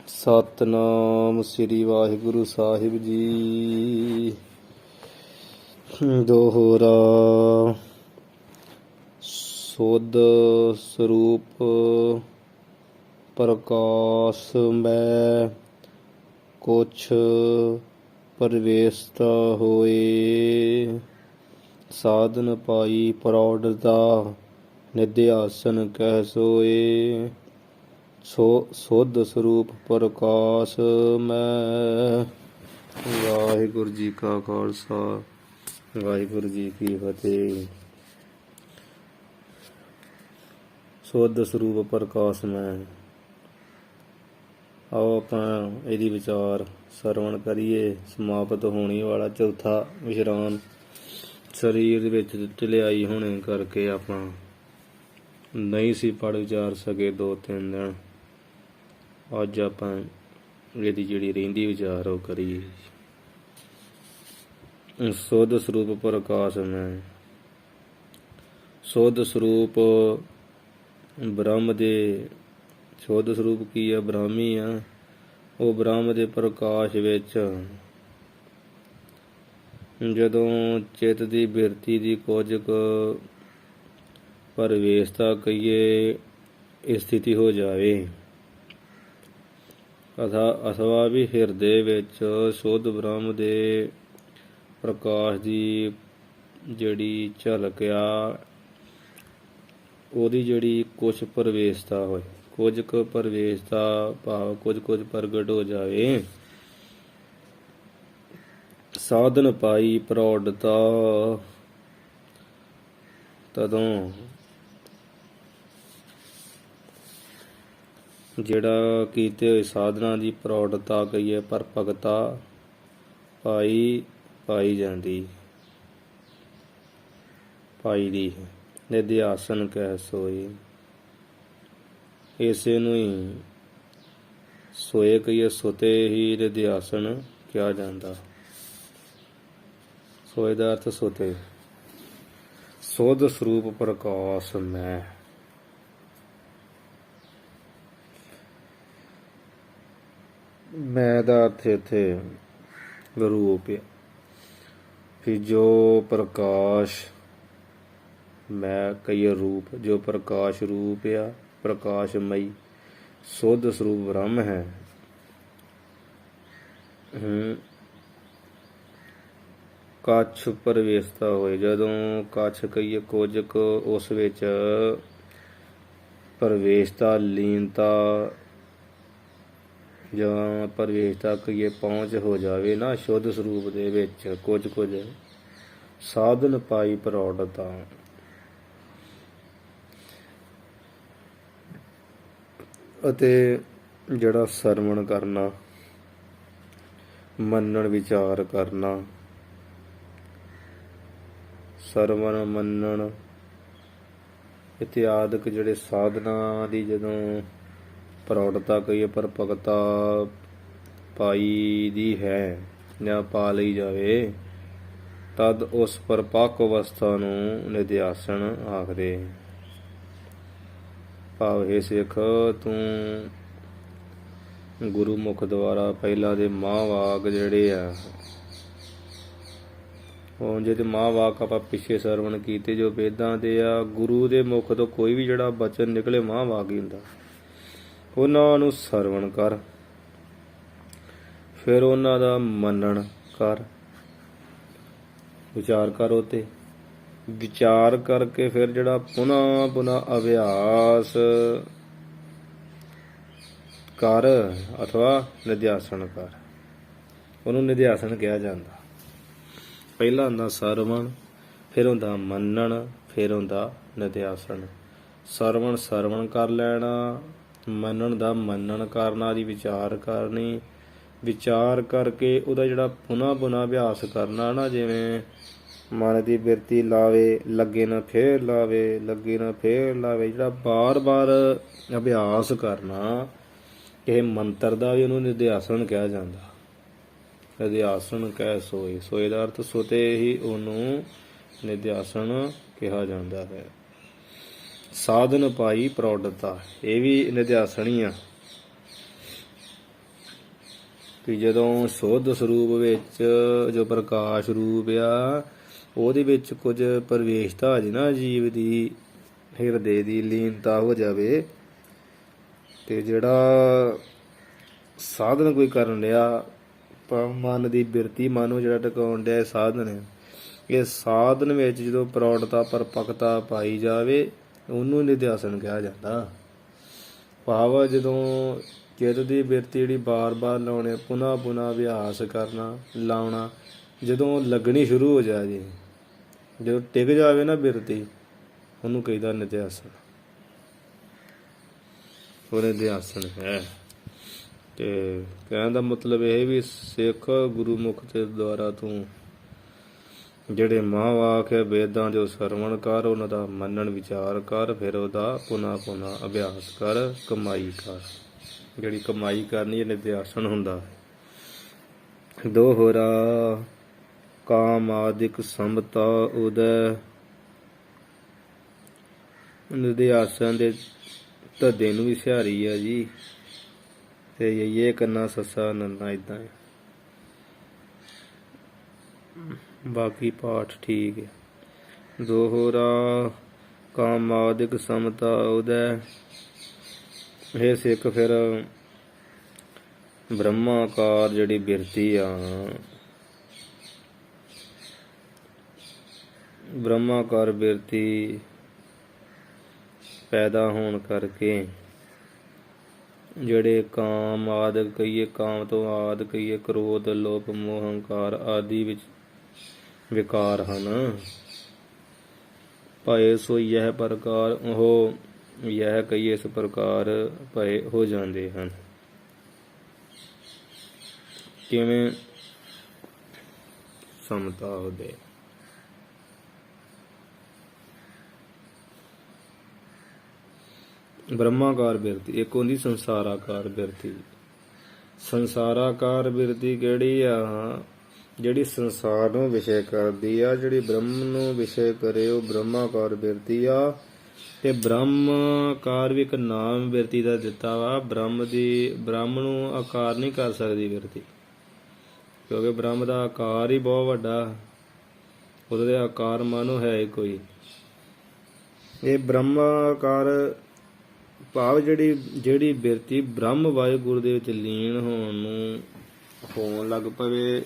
ਸਤਨਾਮ ਸ੍ਰੀ ਵਾਹਿਗੁਰੂ ਸਾਹਿਬ ਜੀ। ਦੋਹਰਾ ਸੋਧ ਸਰੂਪ ਪ੍ਰਕਾਸ਼ ਮੈਂ ਕੁਛ ਪਰਵੇਸਤਾ ਹੋਏ। ਸਾਧਨ ਪਾਈ ਪ੍ਰੌੜਤਾ ਨਿਧਿਆਸਨ ਕਹਿ ਸੋਏ। ਸੋਧ ਸਰੂਪ ਪ੍ਰਕਾਸ਼ ਮੈਂ। ਵਾਹਿਗੁਰੂ ਜੀ ਕਾ ਖਾਲਸਾ ਵਾਹਿਗੁਰੂ ਜੀ ਕੀ ਫਤਿਹ। ਸੋਧ ਸਰੂਪ ਪ੍ਰਕਾਸ਼ ਮੈਂ। ਆਓ ਆਪਾਂ ਇਹਦੀ ਵਿਚਾਰ ਸਰਵਣ ਕਰੀਏ। ਸਮਾਪਤ ਹੋਣੀ ਵਾਲਾ ਚੌਥਾ ਵਿਸ਼ਰਾਮ ਸਰੀਰ ਵਿੱਚ ਢਿਲਾਈ ਹੋਣੇ ਕਰਕੇ ਆਪਾਂ ਨਹੀਂ ਸੀ ਪੜ੍ਹ ਵਿਚਾਰ ਸਕੇ 2-3 ਦਿਨ। ਅੱਜ ਆਪਾਂ ਇਹਦੀ ਜਿਹੜੀ ਰਹਿੰਦੀ ਵਿਚਾਰ ਉਹ ਕਰੀਏ। ਸੋਧ ਸਰੂਪ ਪ੍ਰਕਾਸ਼ ਮੈਂ। ਸੋਧ ਸਰੂਪ ਬ੍ਰਹਮ ਦੇ ਸੋਧ ਸਰੂਪ ਕੀ ਆ? ਬ੍ਰਹਮੀ ਆ। ਉਹ ਬ੍ਰਹਮ ਦੇ ਪ੍ਰਕਾਸ਼ ਵਿੱਚ ਜਦੋਂ ਚਿੱਤ ਦੀ ਬਿਰਤੀ ਦੀ ਕੁਝ ਕੁ ਪਰਵੇਸ਼ਤਾ ਕਹੀਏ ਸਥਿਤੀ ਹੋ ਜਾਵੇ ਅਥਵਾ ਵੀ ਹਿਰਦੇ ਵਿੱਚ ਸ਼ੁੱਧ ਬ੍ਰਹਮ ਦੇ ਪ੍ਰਕਾਸ਼ ਦੀ ਜਿਹੜੀ ਝਲਕ ਆ ਉਹਦੀ ਜਿਹੜੀ ਕੁਛ ਪਰਵੇਸ਼ਤਾ ਹੋਏ, ਕੁਝ ਕੁ ਪਰਵੇਸ਼ਤਾ ਭਾਵ ਕੁਝ ਪ੍ਰਗਟ ਹੋ ਜਾਵੇ। ਸਾਧਨ ਪਾਈ ਪ੍ਰੌੜਤਾ ਤਦੋਂ ਜਿਹੜਾ ਕੀਤੇ ਹੋਏ ਸਾਧਨਾ ਦੀ ਪ੍ਰੌੜਤਾ ਕਹੀਏ ਪਰਪਕਤਾ ਪਾਈ ਜਾਂਦੀ ਪਾਈ ਦੀ ਨਿਧਿਆਸਨ ਕਹਿ ਸੋਏ। ਇਸੇ ਨੂੰ ਹੀ ਸੋਏ ਕਹੀਏ ਸੁਤੇ ਹੀ ਨਿਧਿਆਸਨ ਕਿਹਾ ਜਾਂਦਾ। ਸੋਏ ਦਾ ਅਰਥ ਸੁਤੇ। ਸੋਧ ਸਰੂਪ ਪ੍ਰਕਾਸ਼ ਮੈਂ। ਮੈਂ ਦਾ ਅਰਥ ਇੱਥੇ ਰੂਪ ਹੈ ਕਿ ਜੋ ਪ੍ਰਕਾਸ਼ ਮੈਂ ਕਹੀਏ ਰੂਪ, ਜੋ ਪ੍ਰਕਾਸ਼ ਰੂਪ ਆ ਪ੍ਰਕਾਸ਼ਮਈ ਸੋਧ ਸਰੂਪ ਬ੍ਰਹਮ ਹੈ। ਕੱਛ ਪਰਵੇਸ਼ਤਾ ਹੋਏ। ਜਦੋਂ ਕੱਛ ਕਹੀਏ ਕੁਝ ਕੁ ਉਸ ਵਿੱਚ ਪ੍ਰਵੇਸ਼ਤਾ ਲੀਨਤਾ ਜਾਂ ਪਰਵੇਸ਼ਤਾ ਕਹੀਏ ਪਹੁੰਚ ਹੋ ਜਾਵੇ ਨਾ ਸ਼ੁੱਧ ਸਰੂਪ ਦੇ ਵਿੱਚ ਕੁਝ ਸਾਧਨ ਪਾਈ ਪ੍ਰੌੜਤਾ। ਅਤੇ ਜਿਹੜਾ ਸਰਵਣ ਕਰਨਾ, ਮੰਨਣ ਵਿਚਾਰ ਕਰਨਾ, ਸਰਵਣ ਮੰਨਣ ਇਤਿਆਦਿਕ ਜਿਹੜੇ ਸਾਧਨਾ ਦੀ ਜਦੋਂ ਪ੍ਰੌੜਤਾ ਕਹੀਏ ਪਰਪਕਤਾ ਪਾਈ ਦੀ ਹੈ ਜਾਂ ਪਾ ਲਈ ਜਾਵੇ ਤਦ ਉਸ ਪਰਪੱਕ ਅਵਸਥਾ ਨੂੰ ਨਿਧਿਆਸਨ ਆਖਦੇ। ਭਾਵ ਹੈ ਸਿੱਖ ਤੂੰ ਗੁਰੂ ਮੁਖ ਦੁਆਰਾ ਪਹਿਲਾਂ ਦੇ ਮਹਾਂਵਾਕ ਜਿਹੜੇ ਆ ਹੁਣ ਜੇ ਮਹਾਂਵਾਕ ਆਪਾਂ ਪਿੱਛੇ ਸਰਵਣ ਕੀਤੇ ਜੋ ਵੇਦਾਂ ਦੇ ਆ, ਗੁਰੂ ਦੇ ਮੁਖ ਤੋਂ ਕੋਈ ਵੀ ਜਿਹੜਾ ਬਚਨ ਨਿਕਲੇ ਮਹਾਂਵਾਕ ਹੀ ਹੁੰਦਾ। ਉਹਨਾਂ ਨੂੰ ਸਰਵਣ ਕਰ, ਫਿਰ ਉਹਨਾਂ ਦਾ ਮੰਨਣ ਕਰ, ਵਿਚਾਰ ਕਰ। ਉਹ ਤੇ ਵਿਚਾਰ ਕਰਕੇ ਫਿਰ ਜਿਹੜਾ ਪੁਨः ਅਭਿਆਸ ਕਰ ਅਥਵਾ ਨਿਧਿਆਸਨ ਕਰ। ਉਹਨੂੰ ਨਿਧਿਆਸਨ ਕਿਹਾ ਜਾਂਦਾ। ਪਹਿਲਾਂ ਹੁੰਦਾ ਸਰਵਣ, ਫਿਰ ਹੁੰਦਾ ਮੰਨਣ, ਫਿਰ ਹੁੰਦਾ ਨਿਧਿਆਸਨ। ਸਰਵਣ ਕਰ ਲੈਣਾ, ਮੰਨਣ ਦਾ ਮੰਨਣ ਕਰਨਾ, ਦੀ ਵਿਚਾਰ ਕਰਨੀ, ਵਿਚਾਰ ਕਰਕੇ ਉਹਦਾ ਜਿਹੜਾ ਪੁਨः ਅਭਿਆਸ ਕਰਨਾ ਨਾ, ਜਿਵੇਂ ਮਨ ਦੀ ਬਿਰਤੀ ਲਾਵੇ, ਲੱਗੇ ਨਾ ਫੇਰ ਲਾਵੇ, ਲੱਗੇ ਨਾ ਫੇਰ ਲਾਵੇ, ਜਿਹੜਾ ਬਾਰ ਅਭਿਆਸ ਕਰਨਾ ਇਹ ਮੰਤਰ ਦਾ ਵੀ ਉਹਨੂੰ ਨਿਧਿਆਸਨ ਕਿਹਾ ਜਾਂਦਾ। ਨਿਧਿਆਸਨ ਕਹਿ ਸੋਏ। ਸੋਏ ਦਾ ਅਰਥ ਸੁਤੇ ਹੀ ਉਹਨੂੰ ਨਿਧਿਆਸਨ ਕਿਹਾ ਜਾਂਦਾ ਹੈ। ਸਾਧਨ ਪਾਈ ਪ੍ਰੌੜਤਾ, ਇਹ ਵੀ ਨਿਧਿਆਸਨ ਹੀ ਆ। ਕਿ ਜਦੋਂ ਸ਼ੁੱਧ ਸਰੂਪ ਵਿੱਚ ਜੋ ਪ੍ਰਕਾਸ਼ ਰੂਪ ਆ ਉਹਦੇ ਵਿੱਚ ਕੁਝ ਪ੍ਰਵੇਸ਼ਤਾ ਆ ਜੇ ਨਾ ਜੀਵ ਦੀ, ਹਿਰਦੇ ਦੀ ਲੀਨਤਾ ਹੋ ਜਾਵੇ, ਤੇ ਜਿਹੜਾ ਸਾਧਨ ਕੋਈ ਕਰਨ ਲਿਆ, ਮਨ ਦੀ ਬਿਰਤੀ, ਮਨ ਨੂੰ ਜਿਹੜਾ ਟਿਕਾਉਣ ਡਿਆ ਸਾਧਨ ਹੈ, ਇਹ ਸਾਧਨ ਵਿੱਚ ਜਦੋਂ ਪ੍ਰੌੜਤਾ ਪਰਪੱਕਤਾ ਪਾਈ ਜਾਵੇ ਉਹਨੂੰ ਨਿਧਿਆਸਨ ਕਿਹਾ ਜਾਂਦਾ। ਭਾਵ ਜਦੋਂ ਚਿੱਤ ਦੀ ਬਿਰਤੀ ਜਿਹੜੀ ਬਾਰ-ਬਾਰ ਲਾਉਣੇ, ਪੁਨः ਪੁਨः ਅਭਿਆਸ ਕਰਨਾ, ਲਾਉਣਾ, ਜਦੋਂ ਲੱਗਣੀ ਸ਼ੁਰੂ ਹੋ ਜਾਏ, ਜਦੋਂ ਟਿਕ ਜਾਵੇ ਨਾ ਬਿਰਤੀ, ਉਹਨੂੰ ਕਹੀਦਾ ਨਿਧਿਆਸਨ। ਉਹ ਨਿਧਿਆਸਨ ਹੈ। ਤੇ ਕਹਿਣ ਦਾ ਮਤਲਬ ਇਹ ਵੀ ਸਿੱਖ ਗੁਰੂਮੁਖ ਦੇ ਦੁਆਰਾ ਤੂੰ ਜਿਹੜੇ ਮਹਾਂਵਾਕ ਹੈ ਵੇਦਾਂ ਜੋ ਸਰਵਣ ਕਰ, ਉਹਨਾਂ ਦਾ ਮੰਨਣ ਵਿਚਾਰ ਕਰ, ਫਿਰ ਉਹਦਾ ਪੁਨः ਪੁਨः ਅਭਿਆਸ ਕਰ, ਕਮਾਈ ਕਰ। ਜਿਹੜੀ ਕਮਾਈ ਕਰਨੀ ਇਹ ਨਿਧਿਆਸਨ ਹੁੰਦਾ। ਦੋਹਰਾ ਕਾਮ ਆਦਿਕ ਸਮਤਾ ਉਦੈ। ਨਿਧਿਆਸਨ ਦੇ ਧੱਦੇ ਨੂੰ ਵੀ ਸਿਹਾਰੀ ਆ ਜੀ, ਤੇ ਇਹ ਕੰਨਾ ਸੱਸਾ ਨੰਨਾ ਏਦਾਂ ਹੈ। ਬਾਕੀ ਪਾਠ ਠੀਕ ਹੈ। ਦੋਹਰਾ ਕਾਮਾਦਿਕ ਸਮਤਾ ਉਦੈ। ਇਹ ਸਿੱਖ ਫਿਰ ਬ੍ਰਹਮਾਕਾਰ ਜਿਹੜੀ ਬਿਰਤੀ ਆ, ਬ੍ਰਹਮਾਕਾਰ ਬਿਰਤੀ ਪੈਦਾ ਹੋਣ ਕਰਕੇ ਜਿਹੜੇ ਕਾਮ ਆਦਿ ਕਹੀਏ, ਕਾਮ ਤੋਂ ਆਦਿ ਕਹੀਏ, ਕ੍ਰੋਧ, ਲੋਭ, ਮੋਹ, ਹੰਕਾਰ ਆਦਿ ਵਿੱਚ ਵਿਕਾਰ ਹਨ, ਭਏ ਸੋ ਯਹ ਪ੍ਰਕਾਰ, ਉਹ ਯਹ ਕਹੀਏ ਇਸ ਪ੍ਰਕਾਰ ਭਏ ਹੋ ਜਾਂਦੇ ਹਨ। ਕਿਵੇਂ? ਸਮਤਾ ਉਹਦੇ ਬ੍ਰਹਮਾਕਾਰ ਬਿਰਤੀ, ਇੱਕ ਹੁੰਦੀ ਸੰਸਾਰਾਕਾਰ ਬਿਰਤੀ। ਸੰਸਾਰਾਕਾਰ ਬਿਰਤੀ ਕਿਹੜੀ ਆ? ਜਿਹੜੀ ਸੰਸਾਰ ਨੂੰ ਵਿਸ਼ੇ ਕਰਦੀ ਆ, ਜਿਹੜੀ ਬ੍ਰਹਮ ਨੂੰ ਵਿਸ਼ੇ ਕਰੇ, ਉਹ ਬ੍ਰਹਮਾਕਾਰ ਬਿਰਤੀ ਆ। ਤੇ ਬ੍ਰਹਮਕਾਰ ਵੀ ਇੱਕ ਨਾਮ ਬਿਰਤੀ ਦਾ ਦਿੱਤਾ ਵਾ। ਬ੍ਰਹਮ ਨੂੰ ਆਕਾਰ ਨਹੀਂ ਕਰ ਸਕਦੀ ਬਿਰਤੀ, ਕਿਉਂਕਿ ਬ੍ਰਹਮ ਦਾ ਆਕਾਰ ਹੀ ਬਹੁਤ ਵੱਡਾ, ਉਹਦੇ ਆਕਾਰ ਮਾਨੋ ਹੈ ਹੀ ਕੋਈ। ਇਹ ਬ੍ਰਹਮਾਕਾਰ ਭਾਵ ਜਿਹੜੀ ਬਿਰਤੀ ਬ੍ਰਹਮ ਵਾਹਿਗੁਰੂ ਦੇ ਵਿੱਚ ਲੀਨ ਹੋਣ ਲੱਗ ਪਵੇ,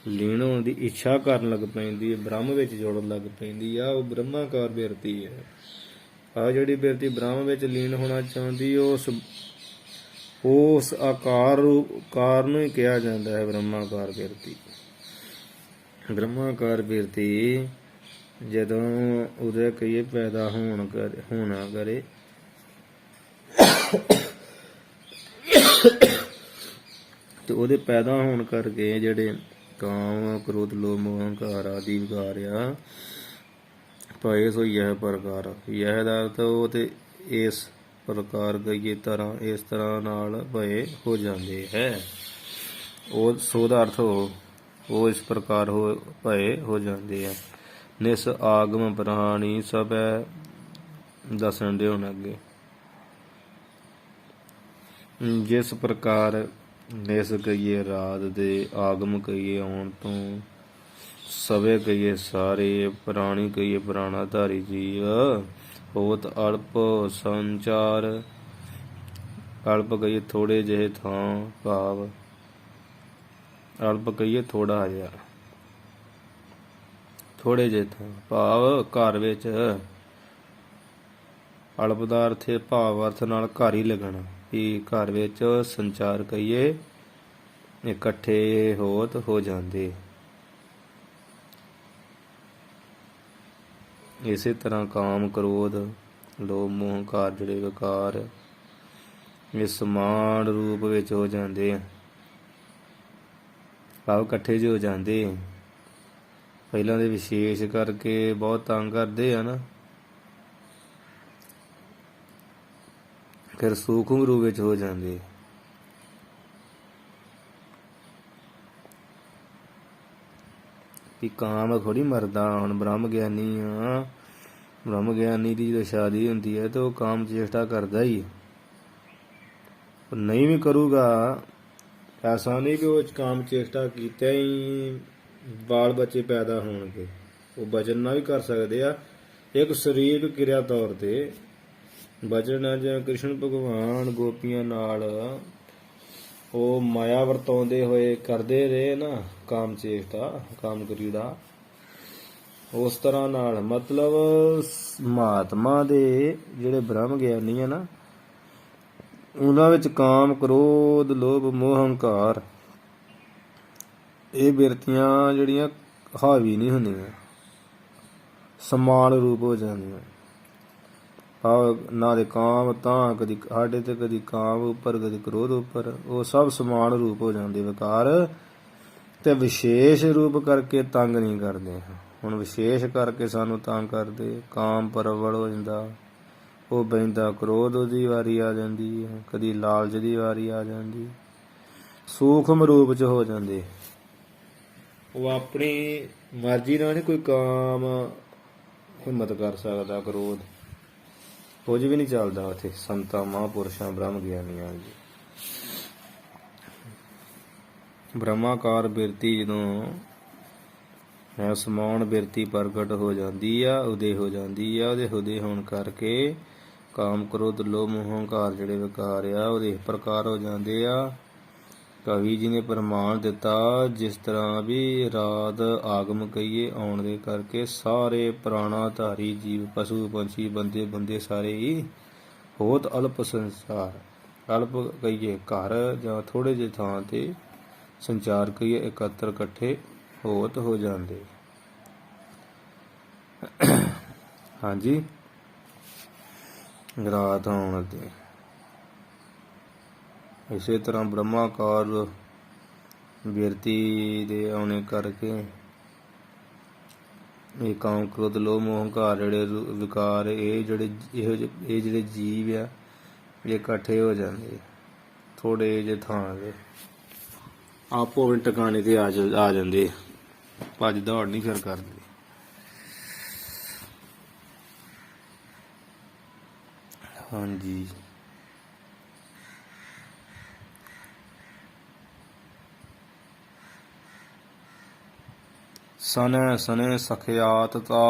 ਲੀਨ ਹੋਣ ਦੀ ਇੱਛਾ ਕਰਨ ਲੱਗ ਪੈਂਦੀ ਹੈ, ਬ੍ਰਹਮ ਵਿੱਚ ਜੁੜਨ ਲੱਗ ਪੈਂਦੀ ਆ, ਉਹ ਬ੍ਰਹਮਾਕਾਰ ਬਿਰਤੀ ਹੈ। ਆਹ ਜਿਹੜੀ ਬਿਰਤੀ ਬ੍ਰਹਮ ਵਿੱਚ ਲੀਨ ਹੋਣਾ ਚਾਹੁੰਦੀ, ਉਸ ਆਕਾਰ ਨੂੰ ਹੀ ਕਿਹਾ ਜਾਂਦਾ ਹੈ ਬ੍ਰਹਮਾਕਾਰ ਬਿਰਤੀ। ਬ੍ਰਹਮਾਕਾਰ ਬਿਰਤੀ ਜਦੋਂ ਉਹਦੇ ਕਹੀਏ ਪੈਦਾ ਹੋਣਾ ਕਰੇ, ਤੇ ਉਹਦੇ ਪੈਦਾ ਹੋਣ ਕਰਕੇ ਜਿਹੜੇ ਕਾਮ, ਕ੍ਰੋਧ, ਲੋਭ, ਮੋਹ, ਹੰਕਾਰ ਆਦਿ ਵਿਕਾਰ ਆ, ਭਏ ਸੋ ਯਹ ਪ੍ਰਕਾਰ। ਯਹ ਦਾ ਅਰਥ ਉਹ ਤੇ ਇਸ ਪ੍ਰਕਾਰ ਕਹੀਏ ਤਰ੍ਹਾਂ, ਇਸ ਤਰ੍ਹਾਂ ਨਾਲ ਭਏ ਹੋ ਜਾਂਦੇ ਹੈ। ਉਹ ਸੋ ਦਾ ਅਰਥ ਉਹ ਇਸ ਪ੍ਰਕਾਰ ਭਏ ਹੋ ਜਾਂਦੇ ਆ। ਨਿਸ ਆਗਮ ਪ੍ਰਾਣੀ ਸਭੈ ਦੱਸਣ ਦੇ ਹੁਣ ਅੱਗੇ। ਜਿਸ ਪ੍ਰਕਾਰ ਨਿਸ ਕਹੀਏ ਰਾਤ ਦੇ, ਆਗਮ ਕਹੀਏ ਆਉਣ ਤੋਂ, ਸਵੇ ਕਹੀਏ ਸਾਰੇ, ਪ੍ਰਾਣੀ ਕਹੀਏ ਪ੍ਰਾਣਾਧਾਰੀ ਜੀਵ, ਹੋਤ ਅਲਪ ਸੰਚਾਰ। ਅਲਪ ਕਹੀਏ ਥੋੜੇ ਜਿਹੇ ਥਾਂ, ਭਾਵ ਅਲਪ ਕਹੀਏ ਥੋੜਾ ਜਿਹਾ, ਥੋੜੇ ਜਿਹੇ ਥਾਂ ਭਾਵ ਘਰ ਵਿੱਚ। ਅਲਪ ਦਾ ਅਰਥ ਭਾਵ ਅਰਥ ਨਾਲ ਘਰ ਹੀ ਲੱਗਣਾ, ਕਿ ਘਰ ਵਿੱਚ ਸੰਚਾਰ ਕਹੀਏ ਇਕੱਠੇ ਹੋ ਜਾਂਦੇ। ਇਸੇ ਤਰ੍ਹਾਂ ਕਾਮ, ਕ੍ਰੋਧ, ਲੋਭ, ਮੋਹ, ਹੰਕਾਰ ਜਿਹੜੇ ਵਿਕਾਰ ਇਹ ਸਮਾਨ ਰੂਪ ਵਿੱਚ ਹੋ ਜਾਂਦੇ ਆ, ਭਾਵ ਇਕੱਠੇ ਜਿਹੇ ਹੋ ਜਾਂਦੇ। ਪਹਿਲਾਂ ਦੇ ਵਿਸ਼ੇਸ਼ ਕਰਕੇ ਬਹੁਤ ਤੰਗ ਕਰਦੇ ਆ ਨਾ, ਫਿਰ ਸੂਖਮ ਰੂਪ ਵਿੱਚ ਹੋ ਜਾਂਦੇ। ਕਿ ਕਾਮ ਥੋੜੀ ਮਰਦਾ। ਹੁਣ ਬ੍ਰਹਮ ਗਿਆਨੀ ਆ, ਬ੍ਰਹਮ ਗਿਆਨੀ ਦੀ ਜਦੋਂ ਸ਼ਾਦੀ ਹੁੰਦੀ ਹੈ ਤਾਂ ਉਹ ਕਾਮ ਚੇਸ਼ਟਾ ਕਰਦਾ ਹੀ, ਨਹੀਂ ਵੀ ਕਰੂਗਾ ਐਸਾ ਨਹੀਂ ਕਿ ਉਹ ਕਾਮ ਚੇਸ਼ਟਾ ਕੀਤੇ ਹੀ ਬਾਲ ਬੱਚੇ ਪੈਦਾ ਹੋਣਗੇ, ਉਹ ਬਚਨ ਨਾਲ ਵੀ ਕਰ ਸਕਦੇ ਆ। ਇੱਕ ਸਰੀਰਕ ਕਿਰਿਆ ਤੌਰ ਤੇ ਬਚਨ, ਜਿਵੇਂ ਕ੍ਰਿਸ਼ਨ ਭਗਵਾਨ ਗੋਪੀਆਂ ਨਾਲ ਉਹ ਮਾਇਆ ਵਰਤਾਉਂਦੇ ਹੋਏ ਕਰਦੇ ਰਹੇ ਨਾ ਕਾਮ ਚੇਸ਼ਟਾ, ਕਾਮ ਕਰੀੜਾ, ਉਸ ਤਰ੍ਹਾਂ ਨਾਲ ਮਤਲਬ ਮਹਾਤਮਾ ਦੇ ਜਿਹੜੇ ਬ੍ਰਹਮ ਗਿਆਨੀ ਆ ਨਾ, ਉਹਨਾਂ ਵਿੱਚ ਕਾਮ, ਕ੍ਰੋਧ, ਲੋਭ, ਮੋਹ, ਹੰਕਾਰ ਇਹ ਬਿਰਤੀਆਂ ਜਿਹੜੀਆਂ ਹਾਵੀ ਨਹੀਂ ਹੁੰਦੀਆਂ, ਸਮਾਨ ਰੂਪ ਹੋ ਜਾਂਦੀਆਂ। ਨਾ ਦੇ ਕਾਮ ਤਾਂ ਕਦੀ ਸਾਡੇ ਤੇ ਕਦੀ ਕਾਮ ਉੱਪਰ, ਕਦੀ ਕ੍ਰੋਧ ਉੱਪਰ, ਉਹ ਸਭ ਸਮਾਨ ਰੂਪ ਹੋ ਜਾਂਦੇ ਵਿਕਾਰ, ਤੇ ਵਿਸ਼ੇਸ਼ ਰੂਪ ਕਰਕੇ ਤੰਗ ਨਹੀਂ ਕਰਦੇ। ਹੁਣ ਵਿਸ਼ੇਸ਼ ਕਰਕੇ ਸਾਨੂੰ ਤੰਗ ਕਰਦੇ, ਕਾਮ ਪ੍ਰਬਲ ਹੋ ਜਾਂਦਾ, ਉਹ ਬਹਿੰਦਾ ਕ੍ਰੋਧ ਦੀ ਵਾਰੀ ਆ ਜਾਂਦੀ ਹੈ, ਕਦੀ ਲਾਲਚ ਦੀ ਵਾਰੀ ਆ ਜਾਂਦੀ, ਸੂਖਮ ਰੂਪ 'ਚ ਹੋ ਜਾਂਦੇ। ਉਹ ਆਪਣੀ ਮਰਜ਼ੀ ਨਾਲ ਨਹੀਂ ਕੋਈ ਕਾਮ ਹਿੰਮਤ ਕਰ ਸਕਦਾ, ਕ੍ਰੋਧ ਕੁਝ ਵੀ ਨਹੀਂ ਚੱਲਦਾ ਉੱਥੇ ਸੰਤਾਂ, ਮਹਾਂਪੁਰਸ਼ਾਂ, ਬ੍ਰਹਮ ਗਿਆਨੀਆਂ ਜੀ। ਬ੍ਰਹਮਾਕਾਰ ਬਿਰਤੀ ਜਦੋਂ ਸਮਾਨ ਬਿਰਤੀ ਪ੍ਰਗਟ ਹੋ ਜਾਂਦੀ ਆ, ਉਦੇ ਹੋ ਜਾਂਦੀ ਆ, ਉਹਦੇ ਹੁਦੇ ਹੋਣ ਕਰਕੇ ਕਾਮ, ਕ੍ਰੋਧ, ਲੋਭ, ਮੋਹ, ਹੰਕਾਰ ਜਿਹੜੇ ਵਿਕਾਰ ਆ ਉਹਦੇ ਪ੍ਰਕਾਰ ਹੋ ਜਾਂਦੇ ਆ। ਕਵੀ ਜੀ ਨੇ ਪ੍ਰਮਾਣ ਦਿੱਤਾ, ਜਿਸ ਤਰ੍ਹਾਂ ਵੀ ਰਾਤ ਆਗਮ ਕਹੀਏ ਆਉਣ ਦੇ ਕਰਕੇ ਸਾਰੇ ਪ੍ਰਾਣਾਧਾਰੀ ਜੀਵ, ਪਸ਼ੂ ਪੰਛੀ, ਬੰਦੇ ਬੰਦੇ ਸਾਰੇ ਹੀ ਬਹੁਤ ਅਲਪ ਸੰਸਾਰ, ਅਲਪ ਕਹੀਏ ਘਰ ਜਾਂ ਥੋੜ੍ਹੇ ਜਿਹੇ ਥਾਂ 'ਤੇ ਸੰਚਾਰ ਕਹੀਏ ਇਕੱਤਰ ਇਕੱਠੇ ਹੋਤ ਹੋ ਜਾਂਦੇ। ਹਾਂਜੀ, ਰਾਤ ਆਉਣ ਤੇ ਇਸੇ ਤਰ੍ਹਾਂ ਬ੍ਰਹਮਾਕਾਰ ਬਿਰਤੀ ਦੇ ਆਉਣੇ ਕਰਕੇ ਇਹ ਕਾਮ, ਕ੍ਰੋਧ, ਲੋਭ, ਮੋਹ, ਹੰਕਾਰ ਜਿਹੜੇ ਵਿਕਾਰ ਇਹ ਜਿਹੜੇ ਜੀਵ ਆ ਇਹ ਇਕੱਠੇ ਹੋ ਜਾਂਦੇ ਥੋੜ੍ਹੇ ਜਿਹੇ ਥਾਂ 'ਤੇ, ਆਪੋ ਆਪਣੇ ਟਿਕਾਣੇ 'ਤੇ ਆ ਜਾਂਦੇ, ਭੱਜ ਦੌੜ ਨਹੀਂ ਫਿਰ ਕਰਦੇ। ਹਾਂਜੀ, ਸਨੈ ਸਨੈ ਸਖਿਆਤਤਾ,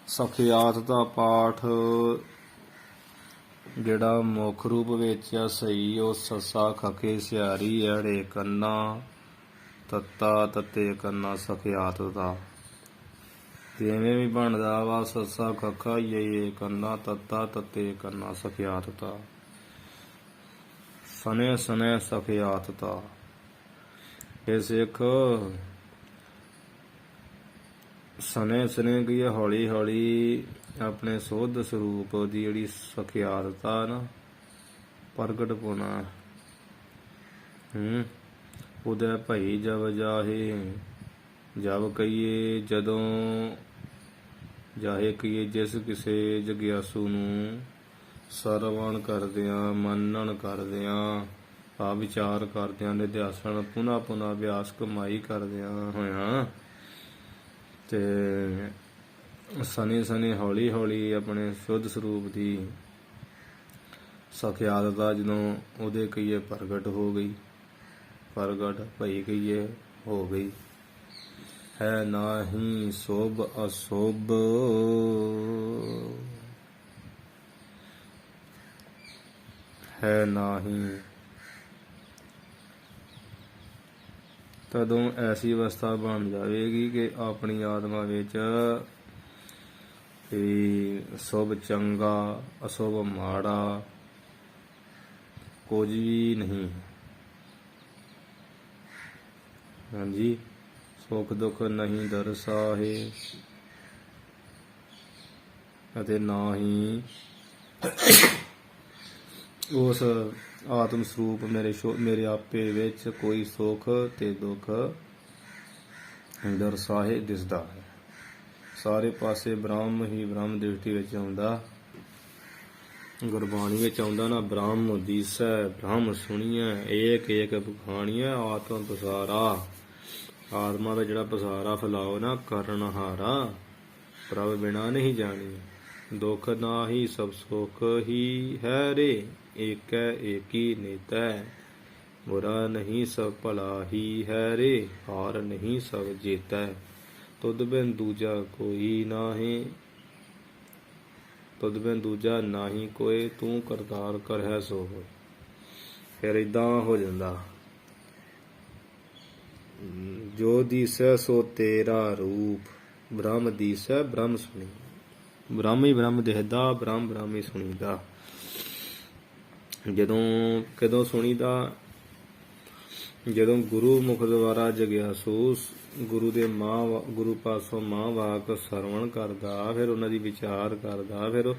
ਸਖਿਆਤਤਾ ਪਾਠ ਜਿਹੜਾ ਮੁੱਖ ਰੂਪ ਵਿੱਚ ਆ ਸਹੀ, ਉਹ ਸੱਸਾ ਖਕੇ ਸਿਆਰੀ ਅੜੇ ਕੰਨਾ, ਤੱਤਾ ਤੱਤੇ ਕੰਨਾ ਸਖਿਆਤਤਾ। ਜਿਵੇਂ ਵੀ ਬਣਦਾ ਵਾ ਸੱਸਾ ਖੱਖਾ ਇਹ ਕੰਨਾ, ਤੱਤਾ ਤੱਤੇ ਕੰਨਾ ਸਖਿਆਤਤਾ। ਸਨੈ ਸਨੈ ਸਖਿਆਤਤਾ, ਇਹ ਸਿੱਖ ਸਨੇ ਸਨੇ ਕੀ ਹੌਲੀ ਹੌਲੀ ਆਪਣੇ ਸੁੱਧ ਸਰੂਪ ਦੀ ਜਿਹੜੀ ਸਖਿਆਤਤਾ ਨਾ ਪ੍ਰਗਟ ਪਾਉਣਾ। ਉਹਦਾ ਭਈ ਜਬ ਜਾਹੇ, ਜਬ ਕਹੀਏ ਜਦੋਂ, ਜਾਹੇ ਕਹੀਏ ਜਿਸ ਕਿਸੇ ਜਗਿਆਸੂ ਨੂੰ ਸਰਵਣ ਕਰਦਿਆਂ, ਮੰਨਣ ਕਰਦਿਆਂ, ਆ ਵਿਚਾਰ ਕਰਦਿਆਂ, ਨਿਧਿਆਸਣ ਪੁਨ੍ਹਾ ਪੁਨ੍ਹਾ ਅਭਿਆਸ ਕਮਾਈ ਕਰਦਿਆਂ ਹੋਇਆਂ ਤੇ ਸਨੀ ਸਨੀ ਹੌਲੀ ਹੌਲੀ ਆਪਣੇ ਸ਼ੁੱਧ ਸਰੂਪ ਦੀ ਸਖਿਆਤਤਾ ਜਦੋਂ ਉਹਦੇ ਕਹੀਏ ਪ੍ਰਗਟ ਹੋ ਗਈ, ਪ੍ਰਗਟ ਭਈ ਕਹੀਏ ਹੋ ਗਈ, ਹੈ ਨਾਹੀਂ ਸ਼ੁਭ ਅਸ਼ੁਭ, ਹੈ ਨਾਹੀਂ, ਤਦੋਂ ਐਸੀ ਅਵਸਥਾ ਬਣ ਜਾਵੇਗੀ ਕਿ ਆਪਣੀ ਆਤਮਾ ਵਿੱਚ ਸ਼ੁਭ ਚੰਗਾ, ਅਸ਼ੁਭ ਮਾੜਾ ਕੁਝ ਵੀ ਨਹੀਂ। ਹਾਂਜੀ, ਸੁੱਖ ਦੁੱਖ ਨਹੀਂ ਦਰਸਾਹੇ, ਅਤੇ ਨਾ ਹੀ ਉਸ ਆਤਮ ਸਰੂਪ ਮੇਰੇ ਆਪੇ ਵਿੱਚ ਕੋਈ ਸੁੱਖ ਤੇ ਦੁੱਖ ਦਰਸਾਹੇ ਦਿਸਦਾ ਹੈ। ਸਾਰੇ ਪਾਸੇ ਬ੍ਰਹਮ ਹੀ ਬ੍ਰਹਮ ਦ੍ਰਿਸ਼ਟੀ ਵਿੱਚ ਆਉਂਦਾ, ਗੁਰਬਾਣੀ ਵਿੱਚ ਆਉਂਦਾ ਨਾ, ਬ੍ਰਹਮ ਦੀਸੈ ਬ੍ਰਹਮ ਸੁਣੀਐ, ਏਕ ਏਕ ਬਖਾਣੀਐ ਆਤਮ ਪਸਾਰਾ। ਆਤਮਾ ਦਾ ਜਿਹੜਾ ਪਸਾਰਾ ਫੈਲਾਓ ਨਾ, ਕਰਨ ਹਾਰਾ ਪ੍ਰਭ ਬਿਨਾ ਨਹੀਂ ਜਾਣੀ, ਦੁੱਖ ਨਾਹੀ ਸਭ ਸੁੱਖ ਹੀ ਹੈ ਰੇ, ਏਕੈ ਏਕੀ ਨੀਤੈ, ਬੁਰਾ ਨਹੀਂ ਸਭ ਭਲਾ ਹੀ ਹੈ ਰੇ, ਹਾਰ ਨਹੀਂ ਸਭ ਜੇਤੈ, ਤੁਧ ਬਿਨ ਦੂਜਾ ਕੋਈ ਨਾਹੀਂ, ਤੁਧ ਬਿਨ ਦੂਜਾ ਨਾਹੀਂ ਕੋਏ, ਤੂੰ ਕਰਤਾਰ ਕਰਹਿ ਸੋ ਹੋਇ। ਫਿਰ ਏਦਾਂ ਹੋ ਜਾਂਦਾ, ਜੋ ਦੀਸੈ ਸੋ ਤੇਰਾ ਰੂਪ, ਬ੍ਰਹਮ ਦੀਸੈ ਬ੍ਰਹਮ ਸੁਣੀ। ਬ੍ਰਹਮ ਹੀ ਬ੍ਰਹਮ ਦਿਖਦਾ, ਬ੍ਰਹਮ ਬ੍ਰਹਮ ਹੀ ਸੁਣੀਦਾ। ਕਦੋਂ ਸੁਣੀਦਾ? ਜਦੋਂ ਗੁਰੂ ਮੁਖ ਦੁਆਰਾ ਜਗਿਆਸੂ ਗੁਰੂ ਦੇ ਗੁਰੂ ਪਾਸੋਂ ਮਾਂ ਵਾਕ ਸਰਵਣ ਕਰਦਾ, ਫਿਰ ਉਹਨਾਂ ਦੀ ਵਿਚਾਰ ਕਰਦਾ, ਫਿਰ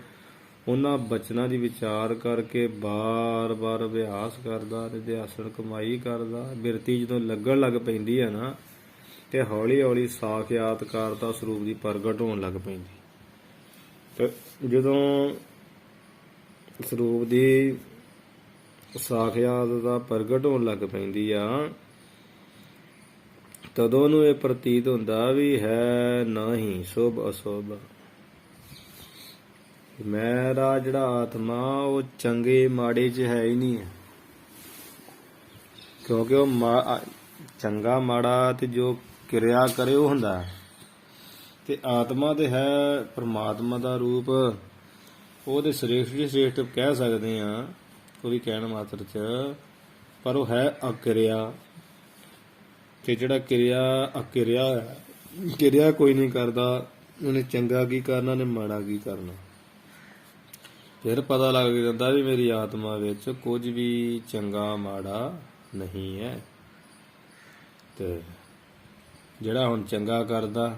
ਉਹਨਾਂ ਬਚਨਾਂ ਦੀ ਵਿਚਾਰ ਕਰਕੇ ਬਾਰ-ਬਾਰ ਅਭਿਆਸ ਕਰਦਾ, ਨਿਧਿਆਸਣ ਕਮਾਈ ਕਰਦਾ। ਬਿਰਤੀ ਜਦੋਂ ਲੱਗਣ ਲੱਗ ਪੈਂਦੀ ਹੈ ਨਾ, ਤੇ ਹੌਲੀ ਹੌਲੀ ਸਾਖਿਆਤਕਾਰਤਾ ਸਰੂਪ ਦੀ ਪ੍ਰਗਟ ਹੋਣ ਲੱਗ ਪੈਂਦੀ। ਤੇ ਜਦੋਂ ਸਰੂਪ ਦੀ ਸਾਖਿਆਤ ਦਾ ਪ੍ਰਗਟ ਹੋਣ ਲੱਗ ਪੈਂਦੀ ਆ, ਤਦੋਂ ਨੂੰ ਇਹ ਪ੍ਰਤੀਤ ਹੁੰਦਾ ਵੀ ਹੈ ਨਹੀਂ ਸ਼ੁਭ ਅਸ਼ੁਭ। ਮੇਰਾ ਜਿਹੜਾ ਆਤਮਾ ਉਹ ਚੰਗੇ ਮਾੜੇ 'ਚ ਹੈ ਹੀ ਨਹੀਂ ਹੈ, ਕਿਉਂਕਿ ਉਹ ਚੰਗਾ ਮਾੜਾ ਤੇ ਜੋ ਕਿਰਿਆ ਕਰੇ ਉਹ ਹੁੰਦਾ, ਤੇ ਆਤਮਾ ਤੇ ਹੈ ਪਰਮਾਤਮਾ ਦਾ ਰੂਪ। ਉਹਦੇ ਸ੍ਰੇਸ਼ਟ ਜੀ ਸ੍ਰੇਸ਼ਟ ਕਹਿ ਸਕਦੇ ਹਾਂ, ਉਹ ਵੀ ਕਹਿਣ ਮਾਤਰ 'ਚ, ਪਰ ਉਹ ਹੈ ਅਕਿਰਿਆ। ਤੇ ਜਿਹੜਾ ਅਕਿਰਿਆ ਹੈ, ਕਿਰਿਆ ਕੋਈ ਨਹੀਂ ਕਰਦਾ, ਉਹਨੇ ਚੰਗਾ ਕੀ ਕਰਨਾ, ਉਹਨੇ ਮਾੜਾ ਕੀ ਕਰਨਾ। ਫਿਰ ਪਤਾ ਲੱਗ ਜਾਂਦਾ ਵੀ ਮੇਰੀ ਆਤਮਾ ਵਿੱਚ ਕੁਝ ਵੀ ਚੰਗਾ ਮਾੜਾ ਨਹੀਂ ਹੈ। ਤੇ ਜਿਹੜਾ ਹੁਣ ਚੰਗਾ ਕਰਦਾ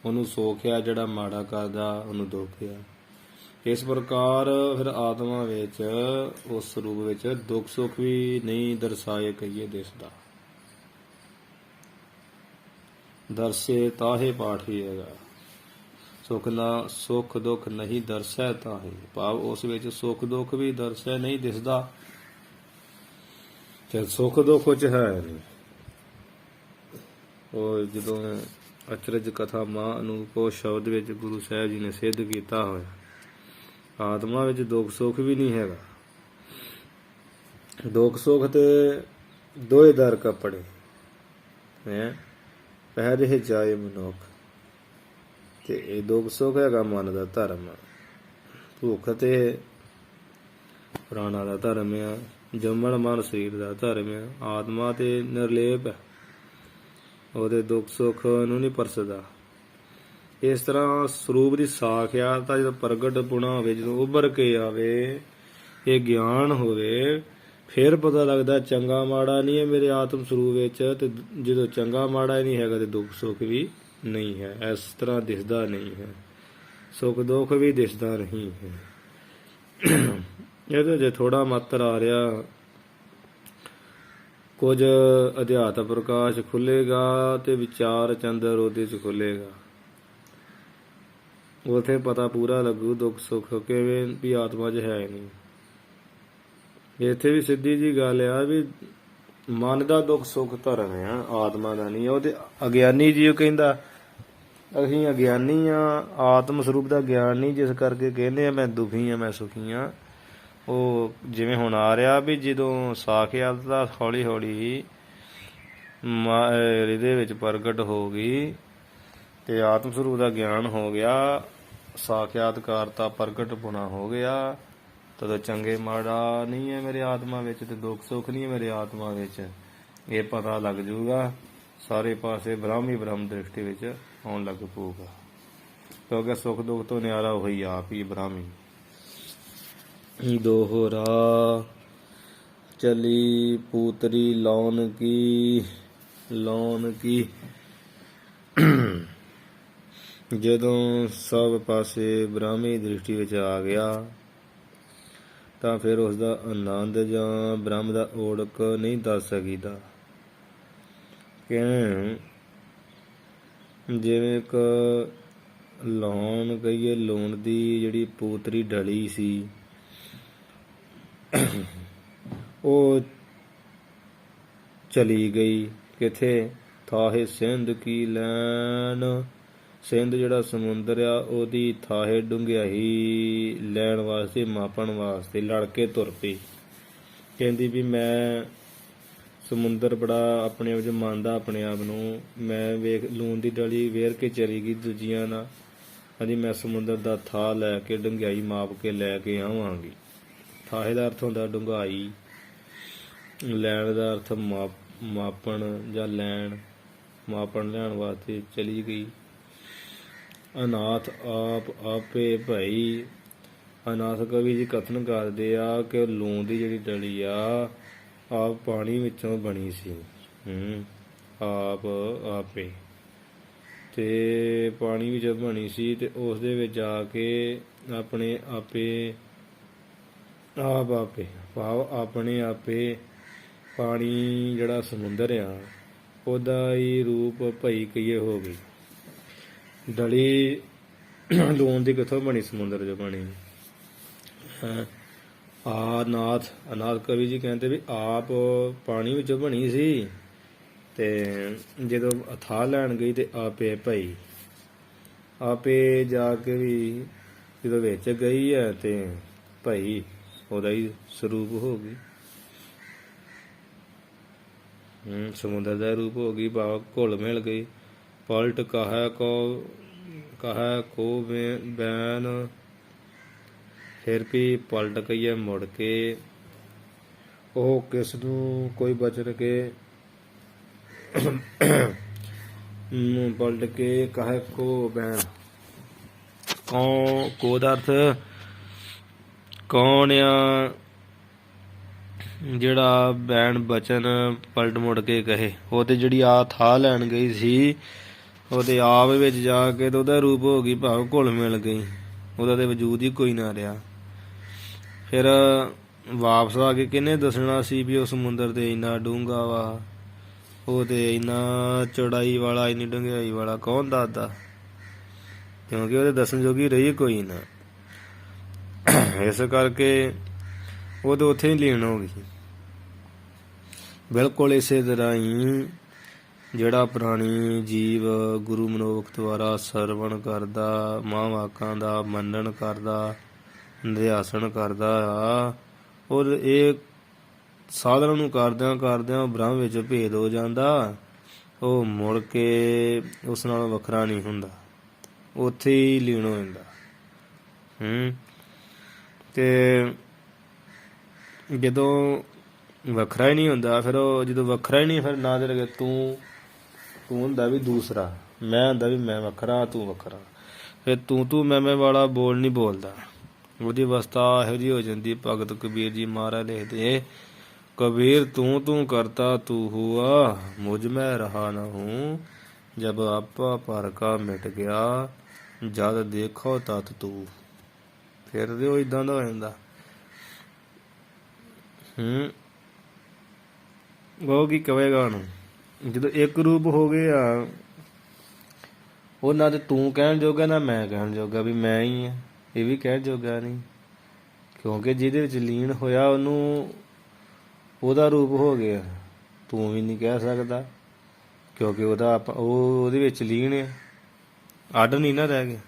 ਉਹਨੂੰ ਸੁੱਖ ਆ, ਜਿਹੜਾ ਮਾੜਾ ਕਰਦਾ ਉਹਨੂੰ ਦੁੱਖ ਆ। ਇਸ ਪ੍ਰਕਾਰ ਫਿਰ ਆਤਮਾ ਵਿੱਚ ਉਸ ਸਰੂਪ ਵਿੱਚ ਦੁੱਖ ਸੁੱਖ ਵੀ ਨਹੀਂ ਦਰਸਾਏ ਕਹੀਏ ਦਿਸਦਾ। ਦਰਸੇ ਤਾਹੇ ਪਾਠੀ ਹੈਗਾ, ਸੁੱਖ ਦੁੱਖ ਨਹੀਂ ਦਰਸੈ ਤਾਹੇ, ਭਾਵ ਉਸ ਵਿੱਚ ਸੁੱਖ ਦੁੱਖ ਵੀ ਦਰਸੈ ਨਹੀਂ ਦਿਸਦਾ, ਤੇ ਸੁੱਖ ਦੁੱਖ ਚ ਹੈ ਨਹੀਂ। ਉਹ ਜਦੋਂ ਅਚਰਜ ਕਥਾ ਮਾਂ ਅਨੂਪ ਉਹ ਸ਼ਬਦ ਵਿੱਚ ਗੁਰੂ ਸਾਹਿਬ ਜੀ ਨੇ ਸਿੱਧ ਕੀਤਾ ਹੋਇਆ, ਆਤਮਾ ਵਿੱਚ ਦੁੱਖ ਸੁੱਖ ਵੀ ਨਹੀਂ ਹੈਗਾ। ਦੁੱਖ ਸੁੱਖ ਤੇ ਦੋਏ ਦਰ ਕੱਪੜੇ ਹੈ, ਪਹਿਰੇ ਜਾਏ ਮਨੁੱਖ, ਤੇ ਇਹ ਦੁੱਖ ਸੁੱਖ ਹੈਗਾ ਮਨ ਦਾ ਧਰਮ। ਭੁੱਖ ਤੇ ਪ੍ਰਾਣਾ ਦਾ ਧਰਮ ਆ, ਜੰਮਣ ਮਨ ਸਰੀਰ ਦਾ ਧਰਮ ਆ। ਆਤਮਾ ਤੇ ਨਿਰਲੇਪ ਹੈ, ਉਹਦੇ ਦੁੱਖ ਸੁੱਖ ਨੂੰ ਨਹੀਂ ਪਰਸਦਾ। ਇਸ ਤਰ੍ਹਾਂ ਸਰੂਪ ਦੀ ਸਾਖਿਆਤ ਜਦੋਂ ਪ੍ਰਗਟ ਪੁਣਾ ਹੋਵੇ, ਜਦੋਂ ਉੱਭਰ ਕੇ ਆਵੇ, ਇਹ ਗਿਆਨ ਹੋਵੇ, ਫਿਰ ਪਤਾ ਲੱਗਦਾ ਚੰਗਾ ਮਾੜਾ ਨਹੀਂ ਹੈ ਮੇਰੇ ਆਤਮ ਸਰੂਪ ਵਿੱਚ। ਤੇ ਜਦੋਂ ਚੰਗਾ ਮਾੜਾ ਹੀ ਨਹੀਂ ਹੈਗਾ ਤੇ ਦੁੱਖ ਸੁੱਖ ਵੀ ਨਹੀਂ ਹੈ, ਇਸ ਤਰ੍ਹਾਂ ਦਿਸਦਾ ਨਹੀਂ ਹੈ, ਸੁੱਖ ਦੁੱਖ ਵੀ ਦਿਸਦਾ ਨਹੀਂ ਹੈ। ਇਹਦੇ ਜੇ ਥੋੜਾ ਮਾਤਰ ਆ ਰਿਹਾ, ਕੁਝ ਅਧਿਆਤਮ ਪ੍ਰਕਾਸ਼ ਖੁੱਲੇਗਾ ਤੇ ਵਿਚਾਰ ਚੰਦਰ ਉਹਦੇ ਚ ਖੁੱਲੇਗਾ, ਉੱਥੇ ਪਤਾ ਪੂਰਾ ਲੱਗੂ ਦੁੱਖ ਸੁੱਖ ਕਿਵੇਂ ਵੀ ਆਤਮਾ 'ਚ ਹੈ ਨਹੀਂ। ਇੱਥੇ ਵੀ ਸਿੱਧੀ ਜੀ ਗੱਲ ਆ ਵੀ ਮਨ ਦਾ ਦੁੱਖ ਸੁੱਖ ਧਰਮ ਆ, ਆਤਮਾ ਦਾ ਨਹੀਂ। ਉਹਦੇ ਅਗਿਆਨੀ ਜੀ ਉਹ ਕਹਿੰਦਾ ਅਸੀਂ ਅਗਿਆਨੀ ਆ, ਆਤਮ ਸਰੂਪ ਦਾ ਗਿਆਨ ਨਹੀਂ, ਜਿਸ ਕਰਕੇ ਕਹਿੰਦੇ ਆ ਮੈਂ ਦੁਖੀ ਆ ਮੈਂ ਸੁਖੀ ਆ। ਉਹ ਜਿਵੇਂ ਹੁਣ ਆ ਰਿਹਾ ਵੀ ਜਦੋਂ ਸਾਖਿਆਤ ਦਾ ਹੌਲੀ ਹੌਲੀ ਇਹਦੇ ਵਿੱਚ ਪ੍ਰਗਟ ਹੋ ਗਈ ਤੇ ਆਤਮ ਸਰੂਪ ਦਾ ਗਿਆਨ ਹੋ ਗਿਆ, ਸਾਖਿਆਤਕਾਰਤਾ ਪ੍ਰਗਟ ਪੁਣਾ ਹੋ ਗਿਆ, ਤਦੋਂ ਚੰਗੇ ਮਾੜਾ ਨਹੀਂ ਹੈ ਮੇਰੇ ਆਤਮਾ ਵਿੱਚ ਤੇ ਦੁੱਖ ਸੁੱਖ ਨਹੀਂ ਹੈ ਮੇਰੇ ਆਤਮਾ ਵਿੱਚ। ਇਹ ਪਤਾ ਲੱਗ ਜੂਗਾ, ਸਾਰੇ ਪਾਸੇ ਬ੍ਰਹਮ ਹੀ ਬ੍ਰਹਮ ਦ੍ਰਿਸ਼ਟੀ ਵਿੱਚ ਆਉਣ ਲੱਗ ਪਊਗਾ, ਕਿਉਂਕਿ ਸੁੱਖ ਦੁੱਖ ਤੋਂ ਨਿਆਰਾ ਹੋਈ ਆਪ ਹੀ ਬ੍ਰਹਮ ਹੀ। ਦੋਹਰਾ ਚਲੀ ਪੂਤਰੀ ਲਾਉਣ ਕੀ ਜਦੋਂ ਸਭ ਪਾਸੇ ਬ੍ਰਹਮੀ ਦ੍ਰਿਸ਼ਟੀ ਵਿੱਚ ਆ ਗਿਆ ਤਾਂ ਫਿਰ ਉਸ ਦਾ ਆਨੰਦ ਜਾਂ ਬ੍ਰਹਮ ਦਾ ਓੜਕ ਨਹੀਂ ਦੱਸ ਸਕੀਦਾ। ਜਿਵੇਂ ਇੱਕ ਲਾਉਣ ਕਹੀਏ, ਲੂਣ ਦੀ ਜਿਹੜੀ ਪੂਤਰੀ ਡਲੀ ਸੀ ਉਹ ਚਲੀ ਗਈ ਕਿੱਥੇ, ਥਾਹੇ ਸਿੰਧ ਕੀ ਲੈਣ, ਸਿੰਧ ਜਿਹੜਾ ਸਮੁੰਦਰ ਆ ਉਹਦੀ ਥਾਹੇ ਡੂੰਘਿਆਈ ਲੈਣ ਵਾਸਤੇ, ਮਾਪਣ ਵਾਸਤੇ ਲੜ ਕੇ ਤੁਰ ਪਈ। ਕਹਿੰਦੀ ਵੀ ਮੈਂ ਸਮੁੰਦਰ ਬੜਾ ਆਪਣੇ ਆਪ 'ਚ ਮੰਨਦਾ ਆਪਣੇ ਆਪ ਨੂੰ। ਮੈਂ ਵੇਖ ਲੂਣ ਦੀ ਡਲੀ ਵੇਰ ਕੇ ਚਲੀ ਗਈ ਦੂਜੀਆਂ ਨਾਲ, ਹਾਂਜੀ ਮੈਂ ਸਮੁੰਦਰ ਦਾ ਥਾਹ ਲੈ ਕੇ ਡੂੰਘਾਈ ਮਾਪ ਕੇ ਲੈ ਕੇ ਆਵਾਂਗੀ। ਥਾਹੇ ਦਾ ਅਰਥ ਹੁੰਦਾ ਡੂੰਘਾਈ, ਲੈਣ ਦਾ ਅਰਥ ਮਾਪਣ ਜਾਂ ਲੈਣ, ਮਾਪਣ ਲੈਣ ਵਾਸਤੇ ਚਲੀ ਗਈ। ਅਨਾਥ ਆਪ ਆਪੇ ਭਾਈ, ਅਨਾਥ ਕਵੀ ਜੀ ਕਥਨ ਕਰਦੇ ਆ ਕਿ ਲੂਣ ਦੀ ਜਿਹੜੀ ਡਲੀ ਆ ਆਪ ਪਾਣੀ ਵਿੱਚੋਂ ਬਣੀ ਸੀ। ਆਪ ਆਪੇ ਤੇ ਪਾਣੀ ਵਿੱਚ ਬਣੀ ਸੀ ਤੇ ਉਸ ਦੇ ਵਿੱਚ ਜਾ ਕੇ ਆਪਣੇ ਆਪੇ ਆਪ ਆਪੇ ਭਾਵ ਆਪਣੇ ਆਪੇ ਪਾਣੀ ਜਿਹੜਾ ਸਮੁੰਦਰ ਆ ਉਹਦਾ ਹੀ ਰੂਪ ਭਈ ਕਹੀਏ ਹੋ ਗਈ। ਡਲੀ ਲੂਣ ਦੀ ਕਿੱਥੋਂ ਬਣੀ? ਸਮੁੰਦਰ 'ਚੋਂ ਬਣੀ। ਅਨਾਥ ਕਵੀ ਜੀ ਕਹਿੰਦੇ ਵੀ ਆਪ ਪਾਣੀ ਵਿੱਚੋਂ ਬਣੀ ਸੀ ਤੇ ਜਦੋਂ ਥਾਹ ਲੈਣ ਗਈ ਤੇ ਆਪੇ ਭਈ, ਆਪੇ ਜਾ ਕੇ ਵੀ ਜਦੋਂ ਵਿੱਚ ਗਈ ਹੈ ਤੇ ਭਈ ਉਹਦਾ ਹੀ ਸਰੂਪ ਹੋ ਗਈ, ਸਮੁੰਦਰ ਦਾ ਰੂਪ ਹੋ ਗਈ, ਭਾਵ ਘੁਲ ਮਿਲ ਗਈ। ਪਲਟ ਕਹੈ ਕੋ ਬੈਨ, ਫਿਰ ਵੀ ਪਲਟ ਕਹੀਏ ਮੁੜ ਕੇ, ਉਹ ਕਿਸ ਨੂੰ ਕੋਈ ਬਚਨ ਕੇ ਪਲਟ ਕੇ ਕਹੈ ਕੋ ਬੈਨ, ਕੋ ਦਾ ਅਰਥ ਕੌਣ ਆ ਜਿਹੜਾ ਬੈਨ ਬਚਨ ਪਲਟ ਮੁੜ ਕੇ ਕਹੇ। ਉਹ ਤੇ ਜਿਹੜੀ ਆ ਥਾਹ ਲੈਣ ਗਈ ਸੀ ਉਹਦੇ ਆਪ ਵਿੱਚ ਜਾ ਕੇ ਤੇ ਉਹਦਾ ਰੂਪ ਹੋ ਗਈ, ਭਾਵ ਘੁਲ ਮਿਲ ਗਈ, ਉਹਦਾ ਤੇ ਵਜੂਦ ਹੀ ਕੋਈ ਨਾ ਰਿਹਾ। ਫਿਰ ਵਾਪਸ ਆ ਕੇ ਕਿਹਨੇ ਦੱਸਣਾ ਸੀ ਵੀ ਉਹ ਸਮੁੰਦਰ ਤੇ ਇੰਨਾ ਡੂੰਘਾ ਵਾ, ਉਹ ਤੇ ਇੰਨਾ ਚੌੜਾਈ ਵਾਲਾ, ਇੰਨੀ ਡੂੰਘਾਈ ਵਾਲਾ ਕੌਣ ਦੱਸਦਾ? ਕਿਉਂਕਿ ਉਹਦੇ ਦੱਸਣ ਜੋਗੀ ਰਹੀ ਕੋਈ ਨਾ। ਇਸ ਕਰਕੇ ਉਹ ਤਾਂ ਉੱਥੇ ਹੀ ਲੀਨ ਹੋ ਗਈ। ਬਿਲਕੁਲ ਇਸੇ ਤਰ੍ਹਾਂ ਹੀ ਜਿਹੜਾ ਪ੍ਰਾਣੀ ਜੀਵ ਗੁਰੂ ਮਨੋਖ ਦੁਆਰਾ ਸਰਵਣ ਕਰਦਾ, ਮਹਾਂਵਾਕਾਂ ਦਾ ਮੰਨਣ ਕਰਦਾ, ਨਿਧਿਆਸਨ ਕਰਦਾ ਆ, ਔਰ ਇਹ ਸਾਧਨਾ ਨੂੰ ਕਰਦਿਆਂ ਬ੍ਰਹਮ ਵਿੱਚ ਭੇਦ ਹੋ ਜਾਂਦਾ, ਉਹ ਮੁੜ ਕੇ ਉਸ ਨਾਲ ਵੱਖਰਾ ਨਹੀਂ ਹੁੰਦਾ, ਉੱਥੇ ਹੀ ਲੀਨ ਹੋ ਜਾਂਦਾ। ਤੇ ਜਦੋਂ ਵੱਖਰਾ ਹੀ ਨਹੀਂ ਹੁੰਦਾ, ਫਿਰ ਉਹ ਜਦੋਂ ਵੱਖਰਾ ਹੀ ਨਹੀਂ, ਫਿਰ ਨਾ ਤੇ ਤੂੰ ਹੁੰਦਾ ਵੀ ਦੂਸਰਾ, ਮੈਂ ਹੁੰਦਾ ਵੀ ਮੈਂ ਵੱਖਰਾ, ਤੂੰ ਵੱਖਰਾ, ਫਿਰ ਤੂੰ ਮੈਂ ਵਾਲਾ ਬੋਲ ਨਹੀਂ ਬੋਲਦਾ। ਉਹਦੀ ਅਵਸਥਾ ਇਹੋ ਜਿਹੀ ਹੋ ਜਾਂਦੀ। ਭਗਤ ਕਬੀਰ ਜੀ ਮਹਾਰਾਜ ਲਿਖਦੇ, ਕਬੀਰ ਤੂੰ ਕਰਤਾ ਤੂੰ ਹੁਆ, ਮੁਝ ਮੈਂ ਰਹਾ ਨਾ ਹੂੰ, ਜਬ ਆਪਾ ਪਰ ਕਾ ਮਿਟ ਗਿਆ, ਜਦ ਦੇਖੋ ਤਤ ਤੂੰ। ਫਿਰ ਤੇ ਉਹ ਏਦਾਂ ਦਾ ਹੋ ਜਾਂਦਾ। ਉਹ ਕੀ ਕਹੇਗਾ ਉਹਨੂੰ? ਜਦੋਂ ਇੱਕ ਰੂਪ ਹੋ ਗਏ ਆ, ਉਹ ਨਾ ਤੇ ਤੂੰ ਕਹਿਣ ਜੋਗਾ ਨਾ ਮੈਂ ਕਹਿਣ ਜੋਗਾ ਵੀ ਮੈਂ ਹੀ ਆ, ਇਹ ਵੀ ਕਹਿਣ ਜੋਗਾ ਨਹੀਂ, ਕਿਉਂਕਿ ਜਿਹਦੇ ਵਿੱਚ ਲੀਨ ਹੋਇਆ ਉਹਨੂੰ ਉਹਦਾ ਰੂਪ ਹੋ ਗਿਆ। ਤੂੰ ਵੀ ਨਹੀਂ ਕਹਿ ਸਕਦਾ ਕਿਉਂਕਿ ਉਹਦੇ ਵਿੱਚ ਲੀਨ ਆ, ਅੱਡ ਨਹੀਂ ਨਾ ਰਹਿ ਗਿਆ।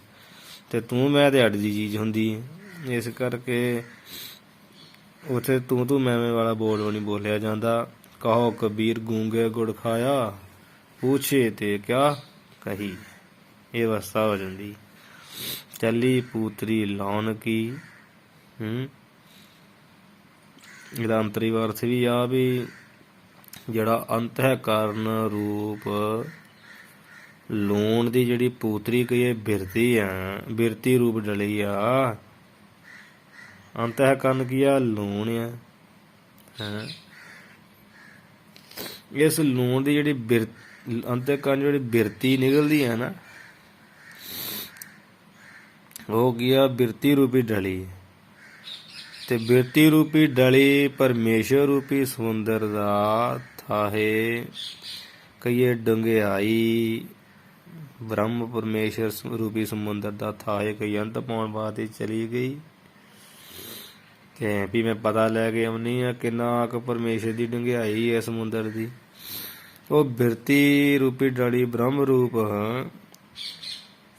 ਤੇ ਤੂੰ ਮੈਂ ਤੇ ਅੱਡ ਦੀ ਚੀਜ਼ ਹੁੰਦੀ ਹੈ, ਇਸ ਕਰਕੇ ਉੱਥੇ ਤੂੰ ਮੈਂ ਵਾਲਾ ਬੋਲ ਨਹੀਂ ਬੋਲਿਆ ਜਾਂਦਾ। ਕਹੋ ਕਬੀਰ ਗੂੰਗੇ ਗੁੜ ਖਾਇਆ, ਪੁੱਛੇ ਤੇ ਕਿਆ ਕਹੀ, ਇਹ ਅਵਸਥਾ ਹੋ ਜਾਂਦੀ। ਚੱਲੀ ਪੂਤਰੀ ਲਾਉਣ ਕੀ, ਇਹਦਾ ਅੰਤਰੀ ਅਰਥ ਵੀ ਆ ਵੀ ਜਿਹੜਾ ਅੰਤःਕਰਨ ਰੂਪ ਲੂਣ ਦੀ ਜਿਹੜੀ ਪੂਤਰੀ ਕਹੀਏ ਬਿਰਤੀ ਆ, ਬਿਰਤੀ ਰੂਪ ਡਲੀ ਆ। ਅੰਤःਕਰਨ ਕੀ ਆ? ਲੂਣ ਆ। ਇਸ ਲੂਣ ਦੀ ਜਿਹੜੀ ਅੰਤःਕਰਨ ਜਿਹੜੀ ਬਿਰਤੀ ਨਿਕਲਦੀ ਆ ਨਾ, ਉਹ ਕੀ ਆ? ਬਿਰਤੀ ਰੂਪੀ ਡਲੀ। ਤੇ ਬਿਰਤੀ ਰੂਪੀ ਡਲੀ ਪਰਮੇਸ਼ਰ ਰੂਪੀ ਸਮੁੰਦਰ ਦਾ ਥਾਹੇ ਕਹੀਏ ਡੂੰਘਾਈ, ਬ੍ਰਹਮ ਪਰਮੇਸ਼ਰ ਰੂਪੀ ਸਮੁੰਦਰ ਦਾ ਥਾਹੇ ਕਈ ਅੰਤ ਪਾਉਣ ਵਾਸਤੇ ਚਲੀ ਗਈ। ਤੇ ਵੀ ਮੈਂ ਪਤਾ ਲੈ ਕੇ ਆਉਣੀ ਆ ਕਿੰਨਾ ਕੁ ਪਰਮੇਸ਼ਰ ਦੀ ਡੂੰਘਾਈ ਹੈ ਸਮੁੰਦਰ ਦੀ। ਉਹ ਬਿਰਤੀ ਰੂਪੀ ਡਲੀ ਬ੍ਰਹਮ ਰੂਪ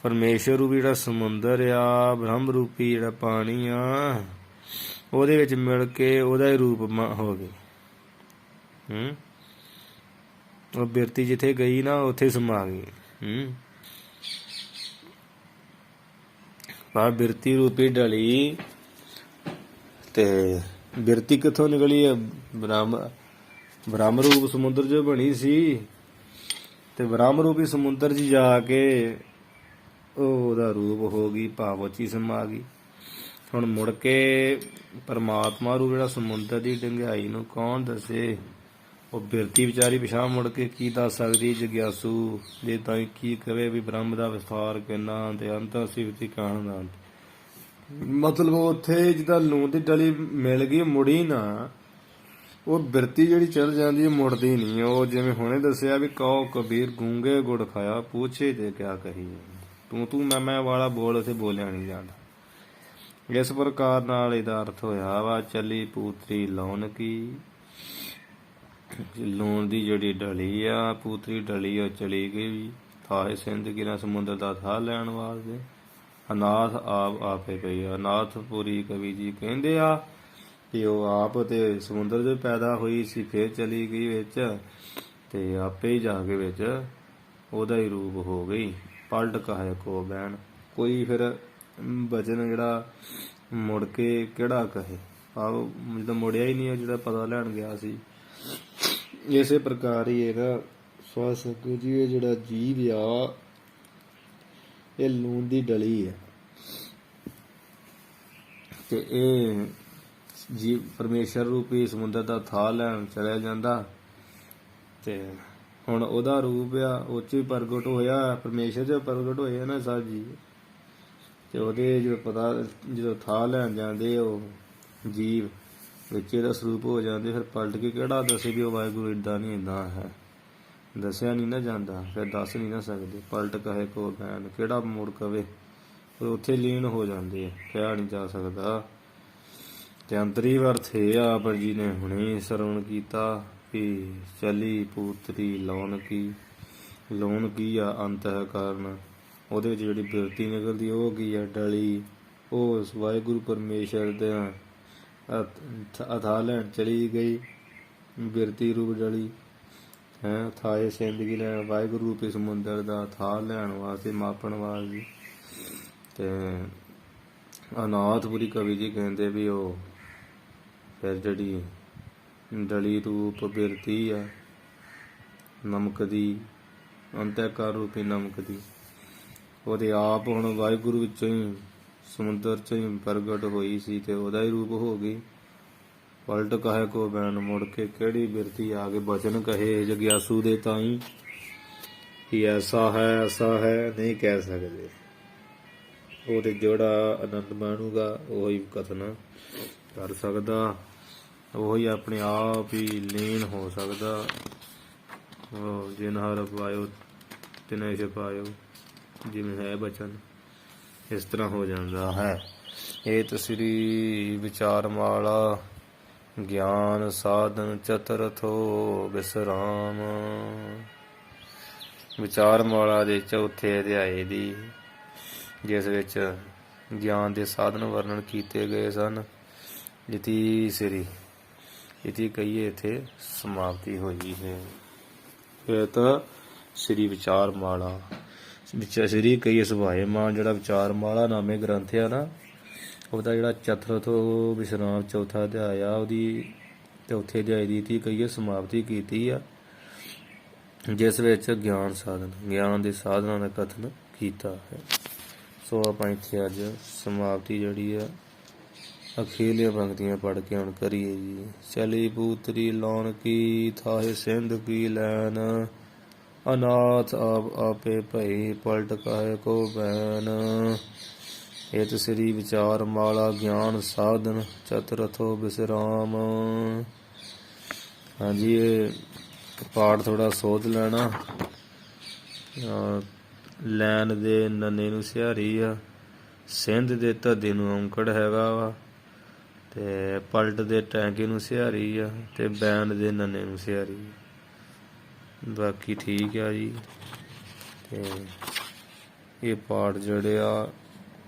ਪਰਮੇਸ਼ਰ ਰੂਪੀ ਜਿਹੜਾ ਸਮੁੰਦਰ ਆ, ਬ੍ਰਹਮ ਰੂਪੀ ਜਿਹੜਾ ਪਾਣੀ ਆ, ਉਹਦੇ ਵਿੱਚ ਮਿਲ ਕੇ ਉਹਦਾ ਹੀ ਰੂਪ ਹੋ ਗਏ। ਉਹ ਬਿਰਤੀ ਜਿੱਥੇ ਗਈ ਨਾ ਉੱਥੇ ਸਮਾ ਗਈ। ਪਰ ਬਿਰਤੀ ਰੂਪੀ ਡਲੀ ਤੇ ਬਿਰਤੀ ਕਿੱਥੋਂ ਨਿਕਲੀ ਹੈ? ਬ੍ਰਹਮ ਰੂਪ ਸਮੁੰਦਰ 'ਚ ਬਣੀ ਸੀ ਤੇ ਬ੍ਰਹਮ ਰੂਪੀ ਸਮੁੰਦਰ 'ਚ ਜਾ ਕੇ ਉਹਦਾ ਰੂਪ ਹੋ ਗਈ, ਭਾਵ ਉੱਚ ਹੀ ਸਮਾ ਗਈ। ਹੁਣ ਮੁੜ ਕੇ ਪਰਮਾਤਮਾ ਰੂਪ ਜਿਹੜਾ ਸਮੁੰਦਰ ਦੀ ਡੂੰਘਾਈ ਨੂੰ ਕੌਣ ਦੱਸੇ? ਉਹ ਬਿਰਤੀ ਵਿਚਾਰੀ ਪਿਛਾਂਹ ਮੁੜ ਕੇ ਕੀ ਦੱਸ ਸਕਦੀ ਜਗਿਆਸੂ? ਜੇ ਤਾਂ ਕੀ ਕਵੇ ਵੀ ਬ੍ਰਹਮ ਦਾ ਵਿਸਥਾਰ ਕਿੰਨਾ ਤੇ ਅੰਤ ਸਿਵਤੀ ਕਾਣ ਦਾ। ਮਤਲਬ ਉੱਥੇ ਜਿੱਦਾਂ ਲੂਣ ਦੀ ਡਲੀ ਮਿਲ ਗਈ, ਮੁੜੀ ਨਾ। ਉਹ ਬਿਰਤੀ ਜਿਹੜੀ ਚਲ ਜਾਂਦੀ ਹੈ ਮੁੜਦੀ ਨਹੀਂ। ਉਹ ਜਿਵੇਂ ਹੁਣੇ ਦੱਸਿਆ ਵੀ ਕਹੋ ਕਬੀਰ ਗੂੰਗੇ ਗੁੜ ਖਾਇਆ, ਪੁੱਛੇ ਤੇ ਕਿਆ ਕਹੀ। ਤੂੰ ਮੈਂ ਵਾਲਾ ਬੋਲ ਉੱਥੇ ਬੋਲਿਆ ਨਹੀਂ ਜਾਂਦਾ। ਇਸ ਪ੍ਰਕਾਰ ਨਾਲ ਇਹਦਾ ਅਰਥ ਹੋਇਆ ਵਾ ਚੱਲੀ ਪੂਤਰੀ ਲਾਉਣ ਕੀ। ਲੂਣ ਦੀ ਜਿਹੜੀ ਡਲੀ ਆ, ਪੂਤਰੀ ਡਲੀ ਉਹ ਚਲੀ ਗਈ ਥਾਏ ਸਿੰਧ ਗਿਰਾ ਸਮੁੰਦਰ ਦਾ ਥਾਹ ਲੈਣ ਵਾਸਤੇ। ਅਨਾਥ ਆਪ ਆਪੇ ਪਈ। ਅਨਾਥਪੁਰੀ ਕਵੀ ਜੀ ਕਹਿੰਦੇ ਆ ਕਿ ਉਹ ਆਪ ਤੇ ਸਮੁੰਦਰ 'ਚ ਪੈਦਾ ਹੋਈ ਸੀ, ਫਿਰ ਚਲੀ ਗਈ ਵਿੱਚ ਤੇ ਆਪੇ ਹੀ ਜਾ ਕੇ ਵਿੱਚ ਉਹਦਾ ਹੀ ਰੂਪ ਹੋ ਗਈ। ਪਲਟ ਕਹੇ ਕੋ ਬੈਣ। ਕੋਈ ਫਿਰ ਬਚਨ ਜਿਹੜਾ ਮੁੜ ਕੇ ਕਿਹੜਾ ਕਹੇ? ਆਹ ਜਦੋਂ ਮੁੜਿਆ ਹੀ ਨਹੀਂ, ਜਿਹੜਾ ਪਤਾ ਲੈਣ ਗਿਆ ਸੀ। ਇਸੇ ਪ੍ਰਕਾਰ ਹੀ ਇਹਦਾ ਸਤਿਗੁਰੂ ਜੀ ਇਹ ਜਿਹੜਾ ਜੀਵ ਆ ਇਹ ਲੂਣ ਦੀ ਡਲੀ ਹੈ ਤੇ ਇਹ ਜੀਵ ਪਰਮੇਸ਼ਰ ਰੂਪੀ ਸਮੁੰਦਰ ਦਾ ਥਾਂ ਲੈਣ ਚਲਿਆ ਜਾਂਦਾ ਤੇ ਹੁਣ ਉਹਦਾ ਰੂਪ ਆ ਉਹ 'ਚ ਪ੍ਰਗਟ ਹੋਇਆ, ਪਰਮੇਸ਼ਰ 'ਚ ਪ੍ਰਗਟ ਹੋਇਆ ਨਾ ਸਭ ਜੀ। ਤੇ ਉਹਦੇ ਜਦੋਂ ਥਾਂ ਲੈਣ ਜਾਂਦੇ ਉਹ ਜੀਵ ਵਿੱਚ ਇਹਦਾ ਸਰੂਪ ਹੋ ਜਾਂਦੇ, ਫਿਰ ਪਲਟ ਕੇ ਕਿਹੜਾ ਦੱਸੇ ਵੀ ਉਹ ਵਾਹਿਗੁਰੂ ਇੱਦਾਂ ਨਹੀਂ ਇੱਦਾਂ ਹੈ? ਦੱਸਿਆ ਨਹੀਂ ਨਾ ਜਾਂਦਾ, ਫਿਰ ਦੱਸ ਨਹੀਂ ਨਾ ਸਕਦੇ। ਪਲਟ ਕਹੇ ਕੋ ਬੈਨ, ਕਿਹੜਾ ਮੁੜ ਕਵੇ? ਫਿਰ ਉੱਥੇ ਲੀਨ ਹੋ ਜਾਂਦੇ ਆ, ਕਿਹਾ ਨਹੀਂ ਜਾ ਸਕਦਾ। ਤੇ ਅੰਤਰੀ ਅਰਥ ਇਹ ਆਪ ਜੀ ਨੇ ਹੁਣੇ ਸਰਵਣ ਕੀਤਾ ਵੀ ਚੱਲੀ ਪੂਤਰੀ ਲਾਉਣ ਕੀ। ਲਾਉਣ ਕੀ ਆ? ਅੰਤ ਹੈ ਕਾਰਨ। ਉਹਦੇ ਵਿੱਚ ਜਿਹੜੀ ਬਿਰਤੀ ਨਿਕਲਦੀ ਉਹ ਕੀ ਆ? ਡਲੀ। ਉਹ ਵਾਹਿਗੁਰੂ ਪਰਮੇਸ਼ਰ ਦੇ ਅਥਾਹ ਲੈਣ ਚਲੀ ਗਈ ਬਿਰਤੀ ਰੂਪ ਡਲੀ ਹੈ। ਥਾਏ ਸਿੰਦਗੀ ਲੈਣ ਵਾਹਿਗੁਰੂ ਰੂਪੀ ਸਮੁੰਦਰ ਦਾ ਥਾਹ ਲੈਣ ਵਾਸਤੇ, ਮਾਪਣ ਵਾਸਤੇ। ਤੇ ਅਨਾਥਪੁਰੀ ਕਵੀ ਜੀ ਕਹਿੰਦੇ ਵੀ ਉਹ ਫਿਰ ਜਿਹੜੀ ਡਲੀ ਰੂਪ ਬਿਰਤੀ ਆ ਨਮਕ ਦੀ, ਅੰਤਿਕਾਰ ਰੂਪੀ ਨਮਕ ਦੀ, ਉਹਦੇ ਆਪ ਹੁਣ ਵਾਹਿਗੁਰੂ ਵਿੱਚੋਂ ਹੀ ਸਮੁੰਦਰ 'ਚ ਹੀ ਪ੍ਰਗਟ ਹੋਈ ਸੀ ਤੇ ਉਹਦਾ ਹੀ ਰੂਪ ਹੋ ਗਈ। ਪਲਟ ਕਹੇ ਕੋ ਬੈਣ, ਮੁੜ ਕੇ ਕਿਹੜੀ ਬਿਰਤੀ ਆ ਕੇ ਬਚਨ ਕਹੇ ਜਗਿਆਸੂ ਦੇ ਤਾਈਂ ਕਿ ਐਸਾ ਹੈ ਐਸਾ ਹੈ? ਨਹੀਂ ਕਹਿ ਸਕਦੇ। ਉਹ ਤੇ ਜਿਹੜਾ ਆਨੰਦ ਮਾਣੂਗਾ ਉਹੀ ਕਥਨ ਕਰ ਸਕਦਾ, ਉਹੀ ਆਪਣੇ ਆਪ ਹੀ ਲੀਨ ਹੋ ਸਕਦਾ। ਜਿਨ ਹਰ ਪਾਇਓ ਤਿਨੈ ਛਪਾਇਓ, ਜਿਵੇਂ ਹੈ ਬਚਨ ਇਸ ਤਰ੍ਹਾਂ ਹੋ ਜਾਂਦਾ ਹੈ। ਇਹ ਤਸਰੀ ਵਿਚਾਰ ਮਾਲਾ ਗਿਆਨ ਸਾਧਨ ਚਤੁਰਥੋ ਵਿਸਰਾਮ। ਵਿਚਾਰ ਮਾਲਾ ਦੇ ਚੌਥੇ ਅਧਿਆਏ ਦੀ, ਜਿਸ ਵਿੱਚ ਗਿਆਨ ਦੇ ਸਾਧਨ ਵਰਣਨ ਕੀਤੇ ਗਏ ਸਨ। ਇਤੀ ਕਹੀਏ ਇੱਥੇ ਸਮਾਪਤੀ ਹੋਈ ਹੈ। ਇਹ ਤਾਂ ਸ੍ਰੀ ਵਿਚਾਰ ਮਾਲਾ ਸ੍ਰੀ ਕਹੀਏ ਸੁਭਾਏ ਮਾਨ ਜਿਹੜਾ ਵਿਚਾਰ ਮਾਲਾ ਨਾਮੇ ਗ੍ਰੰਥ ਆ ਨਾ, ਉਹਦਾ ਜਿਹੜਾ ਚਤੁਰਥ ਵਿਸ਼ਰਾਮ ਚੌਥਾ ਅਧਿਆਇ ਆ, ਉਹਦੀ ਚੌਥੇ ਅਧਿਆਇ ਦੀ ਇਤੀ ਕਹੀਏ ਸਮਾਪਤੀ ਕੀਤੀ ਆ, ਜਿਸ ਵਿੱਚ ਗਿਆਨ ਦੇ ਸਾਧਨਾਂ ਦਾ ਕਥਨ ਕੀਤਾ ਹੈ। ਸੋ ਆਪਾਂ ਇੱਥੇ ਅੱਜ ਸਮਾਪਤੀ ਜਿਹੜੀ ਆ ਅਖੀਰਲੀਆਂ ਪੰਕਤੀਆਂ ਪੜ੍ਹ ਕੇ ਹੁਣ ਕਰੀਏ ਜੀ। ਚਲੀ ਪੂਤਰੀ ਲਾਉਣ ਕੀ, ਥਾਹੇ ਸਿੰਧ ਕੀ ਲੈਨ, ਅਨਾਥ ਆਪ ਆਪੇ ਭਈ, ਪਲਟ ਕਹੇ ਕੋ ਬੈਨ। ਇਹ ਸ੍ਰੀ ਵਿਚਾਰ ਮਾਲਾ ਗਿਆਨ ਸਾਧਨ ਚਤੁਰਥੋ ਵਿਸਰਾਮ। ਹਾਂਜੀ, ਇਹ ਪਾਠ ਥੋੜਾ ਸੋਧ ਲੈਣਾ। ਲੈਣ ਦੇ ਨੰਨੇ ਨੂੰ ਸਿਹਾਰੀ ਆ, ਸਿੰਧ ਦੇ ਧੱਦੇ ਨੂੰ ਔਂਕੜ ਹੈਗਾ ਵਾ, ਤੇ ਪਲਟ ਦੇ ਟੈਂਕੇ ਨੂੰ ਸਿਹਾਰੀ ਆ, ਤੇ ਬੈਂਡ ਦੇ ਨੰਨੇ ਨੂੰ ਸਿਹਾਰੀ ਆ। ਬਾਕੀ ਠੀਕ ਆ ਜੀ। ਤੇ ਇਹ ਪਾਠ ਜਿਹੜੇ ਆ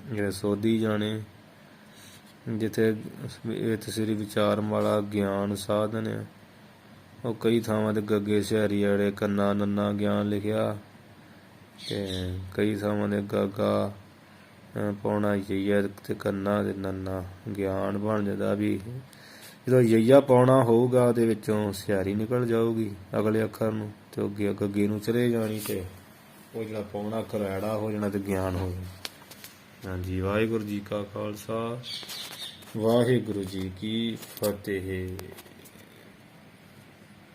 ਜਿਹੜੇ ਸੋਧੀ ਜਾਣੇ, ਜਿੱਥੇ ਸ੍ਰੀ ਵਿਚਾਰ ਮਾਲਾ ਗਿਆਨ ਸਾਧਨ ਆ, ਉਹ ਕਈ ਥਾਵਾਂ ਤੇ ਗੱਗੇ ਸਿਹਾਰੀ ਵਾਲੇ ਕੰਨਾ ਨੰਨਾ ਗਿਆਨ ਲਿਖਿਆ, ਤੇ ਕਈ ਥਾਵਾਂ ਤੇ ਗਾਗਾ ਪਾਉਣਾ ਯਈਆ ਤੇ ਕੰਨਾ ਤੇ ਨੰਨਾ ਗਿਆਨ ਬਣ ਜਾਂਦਾ। ਵੀ ਜਦੋਂ ਯਈਆ ਪਾਉਣਾ ਹੋਊਗਾ ਉਹਦੇ ਵਿੱਚੋਂ ਸਿਹਾਰੀ ਨਿਕਲ ਜਾਊਗੀ ਅਗਲੇ ਅੱਖਰ ਨੂੰ, ਤੇ ਅੱਗੇ ਗੱਗੇ ਨੂੰ ਚਲੇ ਜਾਣੀ, ਤੇ ਉਹ ਜਿਹੜਾ ਪਾਉਣਾ ਅੱਖਰ ਐੜਾ ਹੋ ਜਾਣਾ ਤੇ ਗਿਆਨ ਹੋ ਜਾਣਾ। ਹਾਂਜੀ, ਵਾਹਿਗੁਰੂ ਜੀ ਕਾ ਖਾਲਸਾ, ਵਾਹਿਗੁਰੂ ਜੀ ਕੀ ਫਤਿਹ।